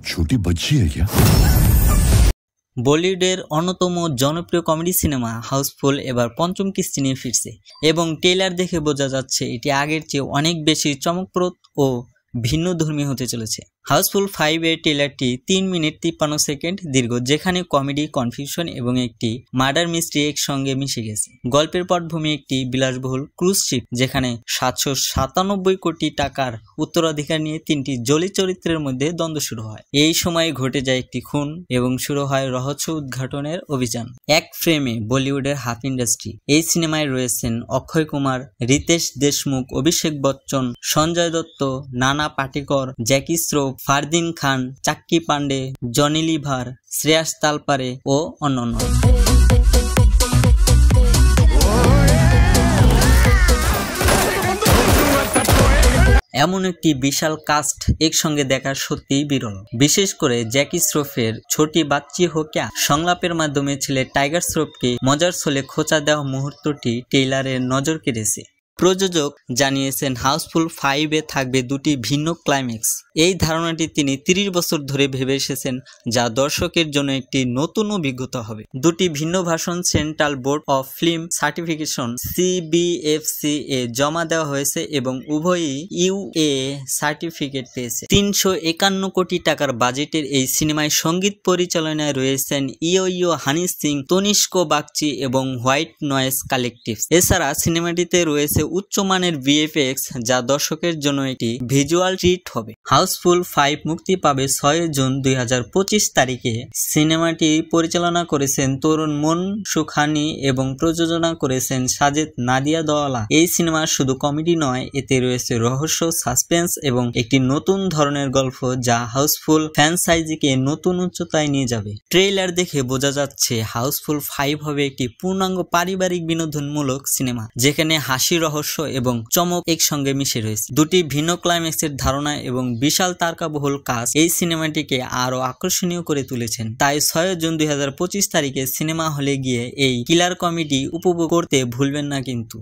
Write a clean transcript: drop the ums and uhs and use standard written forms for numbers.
छोटी बच्ची है क्या? বলিউডের অন্যতম জনপ্রিয় কমেডি সিনেমা হাউসফুল এবার পঞ্চম কিস্তি নিয়ে ফিরছে এবং ট্রেলার দেখে বোঝা যাচ্ছে এটি আগের চেয়ে অনেক বেশি চমকপ্রদ ও ভিন্নধর্মী হতে চলেছে। হাউসফুল 5 এর ট্রেলারটি 3 মিনিট 53 সেকেন্ড দীর্ঘ, যেখানে কমেডি, কনফিউশন এবং একটি মার্ডার মিস্ট্রি একসঙ্গে মিশে গেছে। গল্পের পটভূমি একটি বিলাসবহুল ক্রুজ শিপ, যেখানে 797 কোটি টাকার উত্তরাধিকার নিয়ে 3টি জলি চরিত্রের মধ্যে দ্বন্দ্ব শুরু হয়। এই সময় ঘটে যায় একটি খুন এবং শুরু হয় রহস্য উদ্ঘাটনের অভিযান। এক ফ্রেমে বলিউডের হাফ ইন্ডাস্ট্রি। এই সিনেমায় রয়েছেন অক্ষয় কুমার, রিতেশ দেশমুখ, অভিষেক বচ্চন, সঞ্জয় দত্ত, নানা পাটেকর, জ্যাকি শ্রফ, ফারদিন খান, চাক্কি পান্ডে, জনি লিভার, শ্রেয়াস তালপারে ও অন্যান্য। এমন একটি বিশাল কাস্ট একসঙ্গে দেখা সত্যিই বিরল, বিশেষ করে জ্যাকি শ্রফের ছোটি বাচ্চি হো ক্যা সংলাপের মাধ্যমে ছেলে টাইগার শ্রফকে মজার ছলে খোঁচা দেওয়া মুহূর্তটি ট্রেইলারের নজর কেড়েছে। প্রযোজক জানিয়েছেন হাউসফুল 5 এ থাকবে দুটি ভিন্ন ক্লাইম্যাক্স। এই ধারণাটি তিনি 30 বছর ধরে ভেবে এসেছেন, যা দর্শকের জন্য একটি নতুন অভিজ্ঞতা হবে। দুটি ভিন্ন ভাষণ central board of film certification CBFC এ জমা দেওয়া হয়েছে এবং উভয়ই UA সার্টিফিকেট পেয়েছে। 351 কোটি টাকার বাজেটের এই সিনেমায় সঙ্গীত পরিচালনায় রয়েছেন ইয়ো হানি সিং, তনিষ্ক বাগচি এবং হোয়াইট নয়েজ কালেকটিভ। এছাড়া সিনেমাটিতে রয়েছে উচ্চমানের VFX, যা দর্শকের জন্য একটি ভিজুয়াল ট্রিট হবে। হাউসফুল 5 মুক্তি পাবে 6 জুন 2025 তারিখে। সিনেমাটি পরিচালনা করেছেন তরুণ মনসুখানি এবং প্রযোজনা করেছেন সাজেদ নাদিয়াদওয়ালা। এই সিনেমা শুধু কমেডি নয়, এতে রয়েছে রহস্য, সাসপেন্স এবং একটি নতুন ধরনের গল্প, যা হাউসফুল ফ্র্যাঞ্চাইজিকে নতুন উচ্চতায় নিয়ে যাবে। ট্রেইলার দেখে বোঝা যাচ্ছে হাউসফুল 5 হবে একটি পূর্ণাঙ্গ পারিবারিক বিনোদনমূলক সিনেমা, যেখানে হাসি, রহস্য এবং চমক একসঙ্গে মিশে রয়েছে। দুটি ভিন্ন ক্লাইম্যাক্সের ধারণা এবং বিশাল তারকাবহুল কাস্ট এই সিনেমাটিকে আরো আকর্ষণীয় করে তুলেছেন। তাই 6 জুন 2025 তারিখে সিনেমা হলে গিয়ে এই কিলার কমেডি উপভোগ করতে ভুলবেন না কিন্তু।